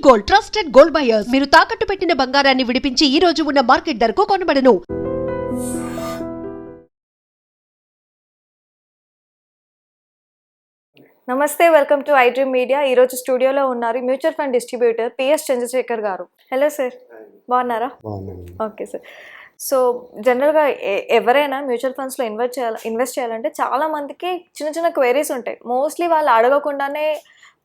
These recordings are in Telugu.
Gold, trusted gold buyers. మీరు తాకట్టు పెట్టిన బంగారాన్ని విడిపించి ఈ రోజు ఉన్న మార్కెట్ ధరకు కొనబడను. నమస్తే, welcome to I dream media. ఈరోజు స్టూడియోలో ఉన్నారు mutual fund distributor PS Chandrashekar గారు. హలో సార్, బాగున్నారా? Okay sir. సో జనరల్గా ఎవరైనా మ్యూచువల్ ఫండ్స్లో ఇన్వెస్ట్ చేయాలంటే చాలా మందికి చిన్న చిన్న క్వైరీస్ ఉంటాయి. మోస్ట్లీ వాళ్ళు అడగకుండానే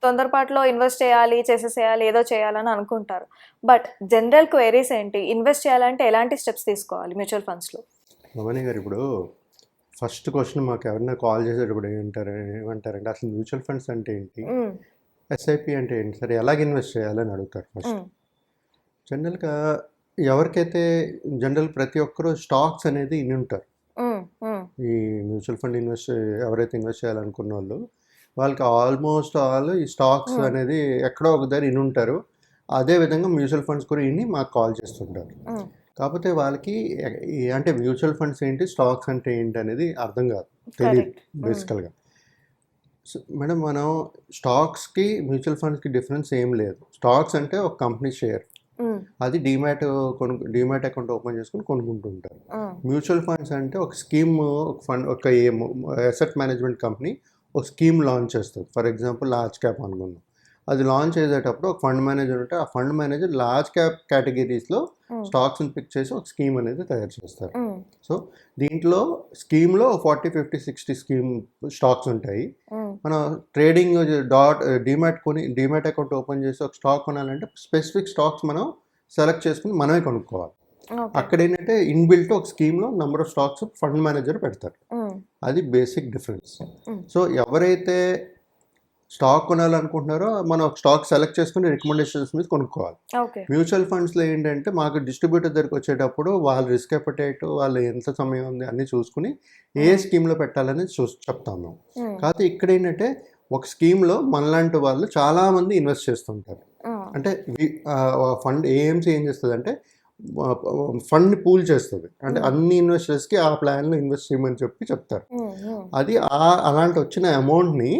తొందరపాటులో ఇన్వెస్ట్ చేసేసేయాలి, ఏదో చేయాలని అనుకుంటారు. బట్ జనరల్ క్వైరీస్ ఏంటి? ఇన్వెస్ట్ చేయాలంటే ఎలాంటి స్టెప్స్ తీసుకోవాలి మ్యూచువల్ ఫండ్స్లో? భవానీ గారు, ఇప్పుడు ఫస్ట్ క్వశ్చన్ మాకు ఎవరైనా కాల్ చేసేటప్పుడు ఏమంటారంటే అసలు మ్యూచువల్ ఫండ్స్ అంటే ఏంటి, ఎస్ఐపి అంటే ఏంటి, సరే ఎలాగ ఇన్వెస్ట్ చేయాలని అడుగుతారు ఫస్ట్. జనరల్గా ఎవరికైతే ప్రతి ఒక్కరూ స్టాక్స్ అనేది ఇన్ని ఉంటారు. ఈ మ్యూచువల్ ఫండ్ ఎవరైతే ఇన్వెస్ట్ చేయాలనుకున్న వాళ్ళకి ఆల్మోస్ట్ ఆల్ ఈ స్టాక్స్ అనేది ఎక్కడో ఒక దగ్గర ఇన్ని ఉంటారు. అదేవిధంగా మ్యూచువల్ ఫండ్స్ కూడా ఇన్ని మాకు కాల్ చేస్తుంటారు. కాకపోతే వాళ్ళకి అంటే మ్యూచువల్ ఫండ్స్ ఏంటి, స్టాక్స్ అంటే ఏంటి అనేది అర్థం కాదు, తెలియదు బేసికల్గా. సో మేడం, మనం స్టాక్స్కి మ్యూచువల్ ఫండ్స్కి డిఫరెన్స్ ఏం లేదు. స్టాక్స్ అంటే ఒక కంపెనీ షేర్, అది డీమ్యాట్ అకౌంట్ ఓపెన్ చేసుకుని కొనుక్కుంటూ ఉంటారు. మ్యూచువల్ ఫండ్స్ అంటే ఒక స్కీమ్, ఒక అసెట్ మేనేజ్మెంట్ కంపెనీ ఒక స్కీమ్ లాంచ్ చేస్తుంది. ఫర్ ఎగ్జాంపుల్ లార్జ్ క్యాప్ అనుకుందాం. అది లాంచ్ చేసేటప్పుడు ఒక ఫండ్ మేనేజర్ ఉంటే ఆ ఫండ్ మేనేజర్ లార్జ్ క్యాప్ కేటగిరీస్లో స్టాక్స్ని పిక్ చేసి ఒక స్కీమ్ అనేది తయారు చేస్తారు. సో దీంట్లో స్కీమ్లో 40, 50, 60 స్టాక్స్ ఉంటాయి. మనం ట్రేడింగ్ డీమ్యాట్ అకౌంట్ ఓపెన్ చేసి ఒక స్టాక్ కొనాలంటే స్పెసిఫిక్ స్టాక్స్ మనం సెలెక్ట్ చేసుకుని మనమే కొనుక్కోవాలి. అక్కడ ఏంటంటే ఇన్బిల్ట్ ఒక స్కీమ్లో number of stocks fund manager పెడతారు. అది బేసిక్ డిఫరెన్స్. సో ఎవరైతే స్టాక్ కొనాలనుకుంటున్నారో మనం ఒక స్టాక్ సెలెక్ట్ చేసుకుని రికమెండేషన్స్ మీద కొనుక్కోవాలి. మ్యూచువల్ ఫండ్స్లో ఏంటంటే మాకు డిస్ట్రిబ్యూటర్ దగ్గరికి వచ్చేటప్పుడు వాళ్ళ రిస్క్ అపెటైట్, వాళ్ళు ఎంత సమయం ఉంది అన్నీ చూసుకుని ఏ స్కీమ్లో పెట్టాలనేది చెప్తాము. కాకపోతే ఇక్కడ ఏంటంటే ఒక స్కీమ్లో మనలాంటి వాళ్ళు చాలామంది ఇన్వెస్ట్ చేస్తుంటారు. అంటే ఫండ్ ఏఎంసీ ఏం చేస్తుంది అంటే ఫండ్ని పూల్ చేస్తుంది. అంటే అన్ని ఇన్వెస్టర్స్కి ఆ ప్లాన్లో ఇన్వెస్ట్ చేయమని చెప్తారు. అది అలాంటి వచ్చిన అమౌంట్ని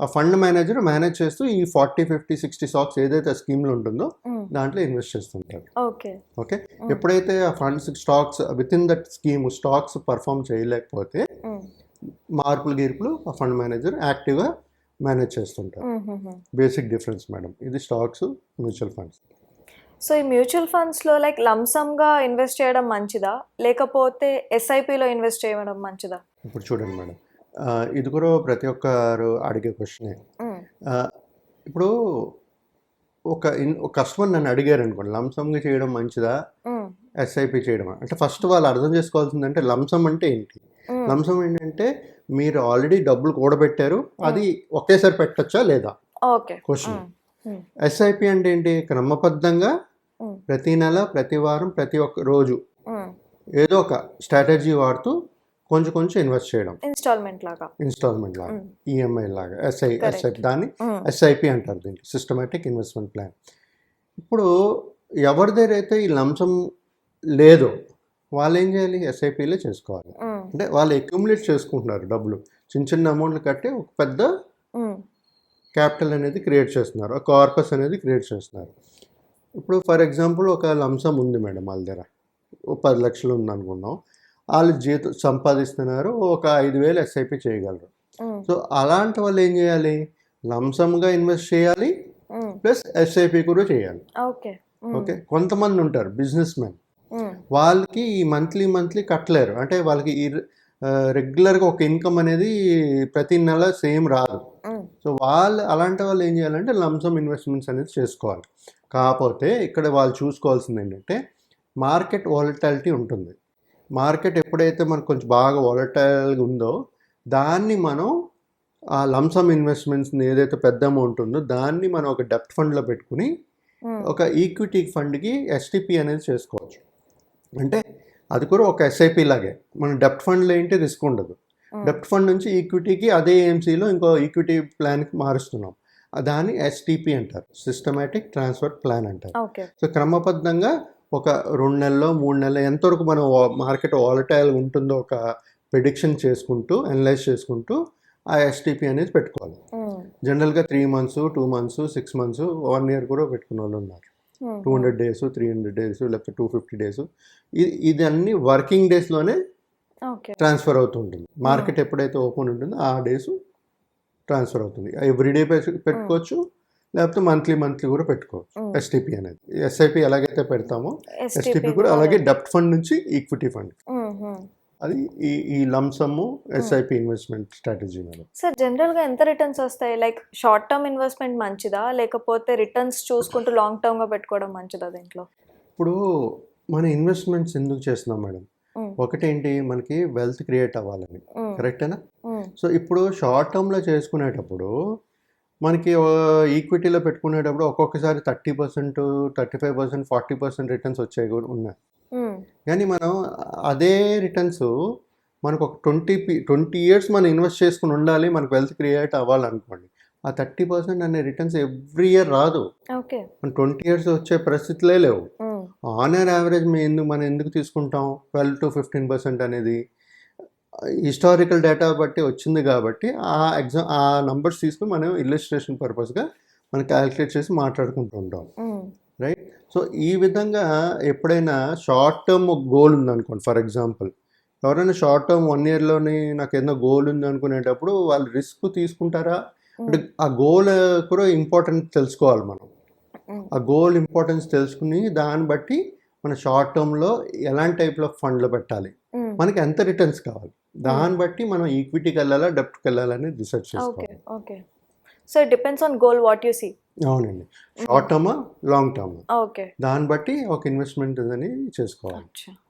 ఆ ఫండ్ మేనేజర్ మేనేజ్ చేస్తూ ఈ 40, 50, 60 స్టాక్స్ ఏదైతే ఆ స్కీమ్లో ఉంటుందో దాంట్లో ఇన్వెస్ట్ చేస్తుంటారు. ఓకే, ఎప్పుడైతే ఆ funds stocks with in that scheme stocks perform చేయలేకపోతే మార్పులు ఆ ఫండ్ మేనేజర్ యాక్టివ్గా మేనేజ్ చేస్తుంటారు. బేసిక్ డిఫరెన్స్ మేడం, ఇది స్టాక్స్, మ్యూచువల్ ఫండ్స్. సో ఈ మ్యూచువల్ ఫండ్స్లో లైక్ లంసమ్గా ఇన్వెస్ట్ చేయడం మంచిదా, లేకపోతే ఎస్ఐపిలో ఇన్వెస్ట్ చేయడం మంచిదా? ఇప్పుడు చూడండి మేడం, ఇది కూడా ప్రతి ఒక్కరు అడిగే క్వశ్చనే. ఇప్పుడు ఒక కస్టమర్ నన్ను అడిగారు అనుకోండి, లంసమ్గా చేయడం మంచిదా, ఎస్ఐపి చేయడం అంటే ఫస్ట్ వాళ్ళు అర్థం చేసుకోవాల్సిందంటే లంసమ్ అంటే ఏంటి. లంసమ్ ఏంటంటే మీరు ఆల్రెడీ డబ్బులు కూడబెట్టారు, అది ఒకేసారి పెట్టచ్చా లేదా క్వశ్చన్. ఎస్ఐపి అంటే ఏంటి, క్రమబద్ధంగా ప్రతి నెల, ప్రతి వారం, ప్రతి ఒక్క రోజు ఏదో ఒక స్ట్రాటజీ వాడుతూ కొంచెం ఇన్వెస్ట్ చేయడం, ఇన్స్టాల్మెంట్ లాగా, ఈఎంఐ లాగా, ఎస్ఐపి, దాన్ని ఎస్ఐపి అంటారు. దీనికి సిస్టమేటిక్ ఇన్వెస్ట్మెంట్ ప్లాన్. ఇప్పుడు ఎవరి దగ్గర అయితే ఈ లంసమ్ లేదో వాళ్ళు ఏం చేయాలి, ఎస్ఐపిలో చేసుకోవాలి. అంటే వాళ్ళు అక్యుములేట్ చేసుకుంటున్నారు డబ్బులు, చిన్న అమౌంట్లు కట్టి ఒక పెద్ద క్యాపిటల్ అనేది క్రియేట్ చేస్తున్నారు, ఒక కార్పస్ అనేది క్రియేట్ చేస్తున్నారు. ఇప్పుడు ఫర్ ఎగ్జాంపుల్ ఒక లంసమ్ ఉంది మేడం, వాళ్ళ దగ్గర 10 లక్షలు ఉంది అనుకున్నాం, వాళ్ళు సంపాదిస్తున్నారు, ఒక 5,000 ఎస్ఐపి చేయగలరు. సో అలాంటి వాళ్ళు ఏం చేయాలి, లంసమ్గా ఇన్వెస్ట్ చేయాలి ప్లస్ ఎస్ఐపి కూడా చేయాలి. ఓకే, కొంతమంది ఉంటారు బిజినెస్ మెన్, వాళ్ళకి ఈ మంత్లీ కట్టలేరు. అంటే వాళ్ళకి ఈ రెగ్యులర్గా ఒక ఇన్కమ్ అనేది ప్రతి నెల సేమ్ రాదు. సో అలాంటి వాళ్ళు ఏం చేయాలంటే లంసమ్ ఇన్వెస్ట్మెంట్స్ అనేది చేసుకోవాలి. కాకపోతే ఇక్కడ వాళ్ళు చూసుకోవాల్సింది ఏంటంటే మార్కెట్ వాలటాలిటీ ఉంటుంది. మార్కెట్ ఎప్పుడైతే మనకు కొంచెం బాగా వాలటైల్గా ఉందో దాన్ని మనం ఆ లంసమ్ ఇన్వెస్ట్మెంట్స్ని ఏదైతే పెద్ద అమౌంట్ ఉందో దాన్ని మనం ఒక డెప్ట్ ఫండ్లో పెట్టుకుని ఒక ఈక్విటీ ఫండ్కి ఎస్టిపి అనేది చేసుకోవచ్చు. అంటే అది కూడా ఒక ఎస్ఐపి లాగే. మన డెప్ట్ ఫండ్లో ఏంటి రిస్క్ ఉండదు. డెప్ట్ ఫండ్ నుంచి ఈక్విటీకి అదే ఏఎంసీలో ఇంకో ఈక్విటీ ప్లాన్కి మారుస్తున్నాం, దాన్ని ఎస్టిపి అంటారు, సిస్టమేటిక్ ట్రాన్స్ఫర్ ప్లాన్ అంటారు. సో క్రమబద్ధంగా ఒక 2 నెలల్లో 3 నెలలు ఎంతవరకు మనం మార్కెట్ వాలటైల్ ఉంటుందో ఒక ప్రిడిక్షన్ చేసుకుంటూ అనలైజ్ చేసుకుంటూ ఆ ఎస్టీపీ అనేది పెట్టుకోవాలి. జనరల్గా 3 months, 2 months, 6 months, 1 year కూడా పెట్టుకున్న వాళ్ళు ఉన్నారు. 200 days, 300 days, లేకపోతే 250 days. ఇది అన్ని వర్కింగ్ డేస్లోనే ఓకే ట్రాన్స్ఫర్ అవుతుంటుంది. మార్కెట్ ఎప్పుడైతే ఓపెన్ ఉంటుందో ఆ డేస్ ట్రాన్స్ఫర్ అవుతుంది. ఎవ్రీడే పెట్టుకోవచ్చు, లేకపోతే మంత్లీ కూడా పెట్టుకోవచ్చు. ఎస్టీపీ అనేది ఎస్ఐపి ఎలాగైతే పెడతామో ఎస్టీపీ కూడా అలాగే డెప్ట్ ఫండ్ నుంచి ఈక్విటీ ఫండ్, అది ఈ lump sum SIP investment strategy madam. Sir జనరల్గా ఎంత రిటర్న్స్ వస్తాయి? లైక్ షార్ట్ టర్మ్ ఇన్వెస్ట్మెంట్ మంచిదా, లేకపోతే రిటర్న్స్ చూసుకుంటూ లాంగ్ టర్మ్గా పెట్టుకోవడం మంచిదా దీంట్లో? ఇప్పుడు మన ఇన్వెస్ట్మెంట్స్ ఎందుకు చేస్తున్నాం మేడం? ఒకటేంటి, మనకి వెల్త్ క్రియేట్ అవ్వాలని, కరెక్టేనా? సో ఇప్పుడు షార్ట్ టర్మ్లో చేసుకునేటప్పుడు మనకి ఈక్విటీలో పెట్టుకునేటప్పుడు ఒక్కొక్కసారి 30%, 35%, 40% రిటర్న్స్ వచ్చాయి కూడా ఉన్నాయి. కానీ మనం అదే రిటర్న్స్ మనకు ఒక 20 years మనం ఇన్వెస్ట్ చేసుకుని ఉండాలి, మనకు వెల్త్ క్రియేట్ అవ్వాలనుకోండి. ఆ 30% అనే రిటర్న్స్ ఎవ్రీ ఇయర్ రాదు. ఓకే, మన 20 years వచ్చే పరిస్థితులే లేవు. ఆన్ అన్ యావరేజ్ మనం ఎందుకు తీసుకుంటాం 12 to 15% అనేది? హిస్టారికల్ డేటా బట్టి వచ్చింది కాబట్టి ఆ నంబర్స్ తీసుకుని మనం ఇల్లస్ట్రేషన్ పర్పస్గా మనం క్యాలిక్యులేట్ చేసి మాట్లాడుకుంటూ ఉంటాం, రైట్? సో ఈ విధంగా ఎప్పుడైనా షార్ట్ టర్మ్ గోల్ ఉందనుకోండి, ఫర్ ఎగ్జాంపుల్ ఎవరైనా షార్ట్ టర్మ్ 1 yearలోని నాకు ఏదైనా గోల్ ఉంది అనుకునేటప్పుడు వాళ్ళు రిస్క్ తీసుకుంటారా అంటే ఆ గోల్ కూడా ఇంపార్టెంట్ తెలుసుకోవాలి మనం. ఆ గోల్ ఇంపార్టెన్స్ తెలుసుకుని దాన్ని బట్టి మన షార్ట్ టర్మ్లో ఎలాంటి టైప్లో ఫండ్లో పెట్టాలి, మనకి ఎంత రిటర్న్స్ కావాలి, దాన్ని బట్టి మనం ఈక్విటీకి వెళ్ళాలా డెప్ట్కి వెళ్ళాలని రీసెర్చ్ చేసుకోవాలి. Okay, so it depends on goal what you see. అవునండి, short term long term, okay, దాన్ని బట్టి ఒక ఇన్వెస్ట్మెంట్ అని చేసుకోవాలి.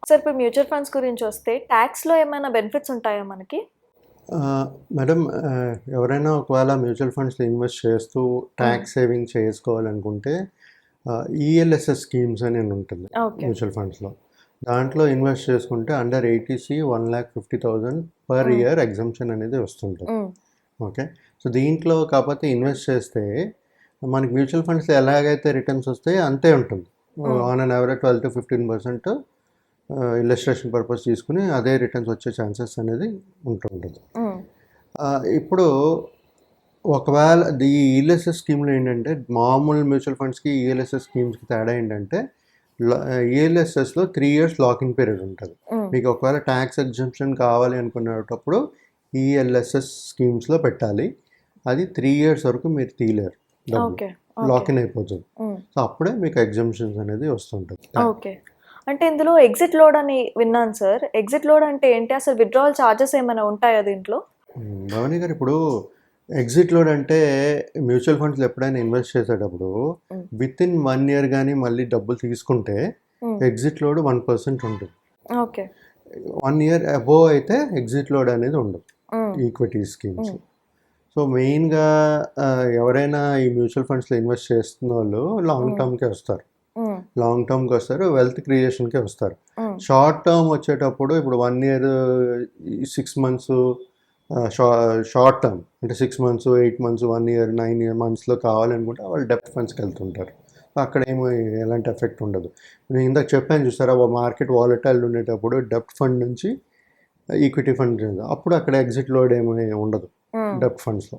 సార్ ఇప్పుడు మ్యూచువల్ ఫండ్స్ గురించి వస్తే ట్యాక్స్లో ఏమైనా బెనిఫిట్స్ ఉంటాయా మనకి? మేడం, ఎవరైనా ఒకవేళ మ్యూచువల్ ఫండ్స్లో ఇన్వెస్ట్ చేస్తూ ట్యాక్స్ సేవింగ్ చేసుకోవాలనుకుంటే ఈఎల్ఎస్ఎస్ స్కీమ్స్ అని ఉంటుంది మ్యూచువల్ ఫండ్స్లో. దాంట్లో ఇన్వెస్ట్ చేసుకుంటే under 80C 1,50,000 per year exemption అనేది వస్తుంటుంది. ఓకే, సో దీంట్లో కాకపోతే ఇన్వెస్ట్ చేస్తే మనకి మ్యూచువల్ ఫండ్స్లో ఎలాగైతే రిటర్న్స్ వస్తాయో అంతే ఉంటుంది. On an average 12 to 15% illustration purpose తీసుకుని అదే రిటర్న్స్ వచ్చే ఛాన్సెస్ అనేది ఉంటుంటుంది. ఇప్పుడు ఒకవేళ ఈ ఈఎల్ఎస్ఎస్ స్కీమ్లో ఏంటంటే మామూలు మ్యూచువల్ ఫండ్స్కి ఈఎల్ఎస్ఎస్ స్కీమ్స్కి తేడా ఏంటంటే ఈఎల్ఎస్ఎస్లో 3 years లాకింగ్ పీరియడ్ ఉంటుంది. మీకు ఒకవేళ ట్యాక్స్ ఎగ్జంప్షన్ కావాలి అనుకునేటప్పుడు ఈఎల్ఎస్ఎస్ స్కీమ్స్లో పెట్టాలి. అది 3 years వరకు మీరు తీయలేరు, లాకిన్ అయిపోతుంది. సో అప్పుడే మీకు ఎగ్జంప్షన్స్ అనేది వస్తుంటుంది. ఓకే, అంటే ఇందులో ఎగ్జిట్ లోడ్ అని విన్నాను సార్. ఎగ్జిట్ లోడ్ అంటే ఏంటి? అసలు విత్డ్రావల్ ఛార్జెస్ ఏమైనా ఉంటాయా దీంట్లో? భవానీ గారు, ఇప్పుడు ఎగ్జిట్ లోడ్ అంటే మ్యూచువల్ ఫండ్స్లో ఎప్పుడైనా ఇన్వెస్ట్ చేసేటప్పుడు విత్ ఇన్ 1 year కానీ మళ్ళీ డబ్బులు తీసుకుంటే ఎగ్జిట్ లోడ్ 1% ఉంటుంది. ఓకే, 1 year అబోవ్ అయితే ఎగ్జిట్ లోడ్ అనేది ఉండదు ఈక్విటీ స్కీమ్స్. సో మెయిన్గా ఎవరైనా ఈ మ్యూచువల్ ఫండ్స్లో ఇన్వెస్ట్ చేస్తున్న వాళ్ళు లాంగ్ టర్మ్కే వస్తారు, వెల్త్ క్రియేషన్కే వస్తారు. షార్ట్ టర్మ్ వచ్చేటప్పుడు ఇప్పుడు 1 year 6 months షార్ట్ టర్మ్ అంటే 6 months 8 months 1 year 9 monthsలో కావాలనుకుంటే వాళ్ళు డెప్ట్ ఫండ్స్కి వెళ్తుంటారు. అక్కడ ఏమో ఎలాంటి ఎఫెక్ట్ ఉండదు. నేను ఇందాక చెప్పాను చూసారా, మార్కెట్ వాలటైల్ ఉండేటప్పుడు డెప్ట్ ఫండ్ నుంచి ఈక్విటీ ఫండ్ అప్పుడు అక్కడ ఎగ్జిట్ లోడ్ ఏమీ ఉండదు డెప్ట్ ఫండ్స్లో.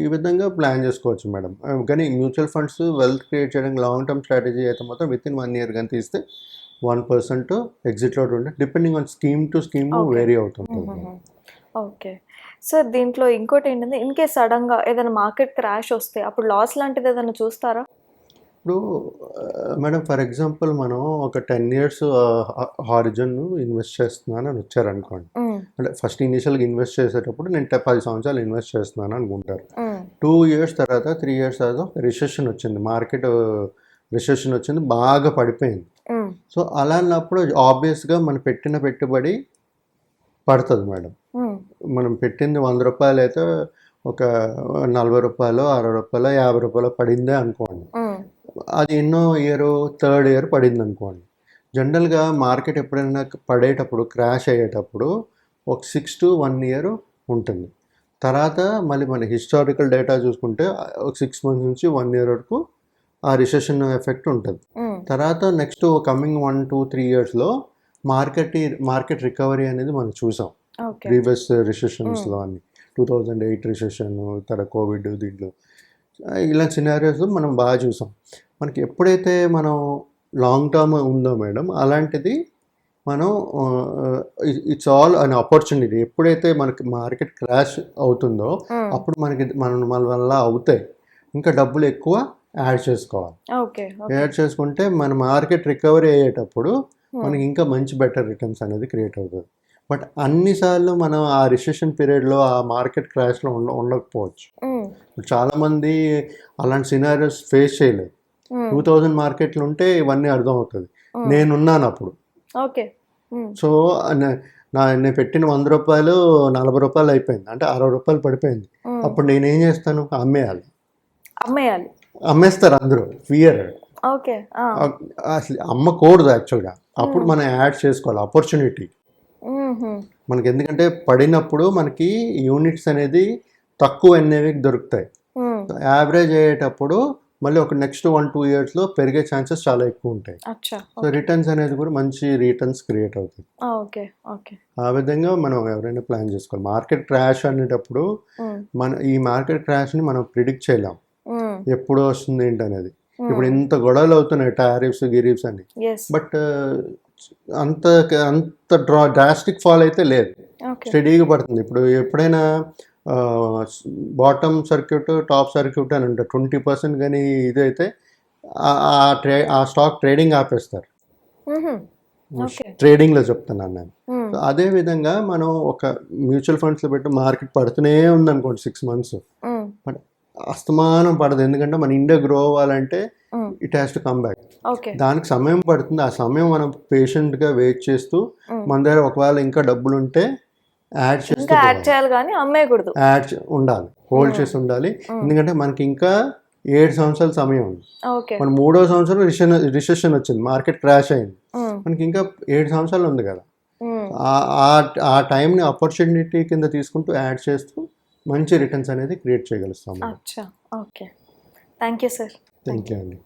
ఈ విధంగా ప్లాన్ చేసుకోవచ్చు మేడం. కానీ మ్యూచువల్ ఫండ్స్ వెల్త్ క్రియేట్ చేయడానికి లాంగ్ టర్మ్ స్ట్రాటజీ అయితే మాత్రం విత్ ఇన్ 1 year కానీ తీస్తే 1% ఎగ్జిట్ లోడ్ ఉంటే depending on scheme to scheme vary అవుతుంటుంది. ఓకే సార్, దీంట్లో ఇంకోటి ఏంటంటే ఇన్ కేస్ సడన్గా ఏదైనా మార్కెట్ క్రాష్ వస్తే అప్పుడు లాస్ లాంటిది ఏదైనా చూస్తారా? ఇప్పుడు మేడం ఫర్ ఎగ్జాంపుల్ మనం ఒక 10 years హారిజన్ ఇన్వెస్ట్ చేస్తున్నాను అని వచ్చారనుకోండి. అంటే ఫస్ట్ ఇనిషియల్గా ఇన్వెస్ట్ చేసేటప్పుడు నేను 10 సంవత్సరాలు ఇన్వెస్ట్ చేస్తున్నాను అనుకుంటారు. 2 years తర్వాత 3 years తర్వాత రిసెషన్ వచ్చింది, మార్కెట్ రిసెషన్ వచ్చింది, బాగా పడిపోయింది. సో అలా అన్నప్పుడు ఆబ్వియస్గా మనం పెట్టిన పెట్టుబడి పడుతుంది మేడం. మనం పెట్టింది 100 రూపాయలు అయితే ఒక 40 రూపాయలు 60 రూపాయలు 50 రూపాయలు పడిందే అనుకోండి. అది ఎన్నో థర్డ్ ఇయర్ పడింది అనుకోండి. జనరల్గా మార్కెట్ ఎప్పుడైనా పడేటప్పుడు క్రాష్ అయ్యేటప్పుడు ఒక 6 to 1 year ఉంటుంది. తర్వాత మళ్ళీ మన హిస్టారికల్ డేటా చూసుకుంటే ఒక 6 months నుంచి 1 year వరకు ఆ రిసెషన్ ఎఫెక్ట్ ఉంటుంది. తర్వాత నెక్స్ట్ కమింగ్ 1 to 3 yearsలో మార్కెట్ రికవరీ అనేది మనం చూసాం ప్రీవియస్ రిసెషన్స్లో అన్ని. 2008 రిసెషన్, తర్వాత కోవిడ్, దీంట్లో ఇలా సినారియోస్ మనం బాగా చూసాం. మనకి ఎప్పుడైతే మనం లాంగ్ టర్మ్ ఉందో మేడం, అలాంటిది మనం ఇట్స్ ఆల్ అన్ ఆపర్చునిటీ. ఎప్పుడైతే మనకి మార్కెట్ క్రాష్ అవుతుందో అప్పుడు మన వల్ల అవుతాయి, ఇంకా డబ్బులు ఎక్కువ యాడ్ చేసుకోవాలి. ఓకే. యాడ్ చేసుకుంటే మన మార్కెట్ రికవరీ అయ్యేటప్పుడు మనకి ఇంకా మంచి బెటర్ రిటర్న్స్ అనేది క్రియేట్ అవుతుంది. బట్ అన్నిసార్లు మనం ఆ రిసెషన్ పీరియడ్లో ఆ మార్కెట్ క్రాష్లో ఉండకపోవచ్చు. చాలామంది అలాంటి సినారియోస్ ఫేస్ చేయలేదు. 2000 మార్కెట్లు ఉంటే ఇవన్నీ అర్థం అవుతుంది. నేనున్నాను అప్పుడు. ఓకే. సో నేను పెట్టిన 100 రూపాయలు 40 రూపాయలు అయిపోయింది, అంటే 60 రూపాయలు పడిపోయింది. అప్పుడు నేనేం చేస్తాను, అమ్మేయాలి. అమ్మేస్తారు అందరూ, ఫియర్. ఓకే. అసలు అమ్మకూడదు యాక్చువల్గా. అప్పుడు మనం యాడ్ చేసుకోవాలి ఆపర్చునిటీ మనకి. ఎందుకంటే పడినప్పుడు మనకి యూనిట్స్ అనేది తక్కువ అనేవి దొరుకుతాయి. యావరేజ్ అయ్యేటప్పుడు మళ్ళీ ఒక నెక్స్ట్ 1-2 ఇయర్స్లో పెరిగే ఛాన్సెస్ చాలా ఎక్కువ ఉంటాయి. సో రిటర్న్స్ అనేది కూడా మంచి రిటర్న్స్ క్రియేట్ అవుతుంది. ఆ విధంగా మనం ఎవరైనా ప్లాన్ చేసుకోవాలి. మార్కెట్ క్రాష్ అనేటప్పుడు ఈ మార్కెట్ క్రాష్ని మనం ప్రిడిక్ట్ చేయలేం, ఎప్పుడు వస్తుంది ఏంటనేది. ఇప్పుడు ఇంత గొడవలు అవుతున్నాయి, టారిఫ్స్ గిరిఫ్స్ అని. బట్ అంత డ్రాస్టిక్ ఫాల్ అయితే లేదు, స్టడీగా పడుతుంది. ఇప్పుడు ఎప్పుడైనా బాటమ్ సర్క్యూట్, టాప్ సర్క్యూట్ అని ఉంటుంది. 20% కానీ ఇదైతే ఆ స్టాక్ ట్రేడింగ్ ఆపేస్తారు. ట్రేడింగ్లో చెప్తున్నాను నేను. అదేవిధంగా మనం ఒక మ్యూచువల్ ఫండ్స్లో పెట్టి మార్కెట్ పడుతూనే ఉందనుకోండి 6 months, బట్ అస్తమానం పడదు. ఎందుకంటే మన ఇండియా గ్రో అవ్వాలంటే it has to come back. దానికి సమయం పడుతుంది. ఆ సమయం మనం పేషెంట్గా వెయిట్ చేస్తూ మన దగ్గర ఒకవేళ ఇంకా డబ్బులు ఉంటే యాడ్ ఉండాలి, హోల్డ్ చేసి ఉండాలి. ఎందుకంటే మనకి ఇంకా 7 సంవత్సరాల సమయం ఉంది. మన 3వ సంవత్సరం రిసెషన్ వచ్చింది, మార్కెట్ క్రాష్ అయింది. మనకి ఇంకా 7 సంవత్సరాలు ఉంది కదా. ఆ టైంని ఆపర్చునిటీ కింద తీసుకుంటూ యాడ్ చేస్తూ మంచి రిటర్న్స్ అనేది క్రియేట్ చేయగలుగుతాం. Okay. Thank you sir. Thank you అండి.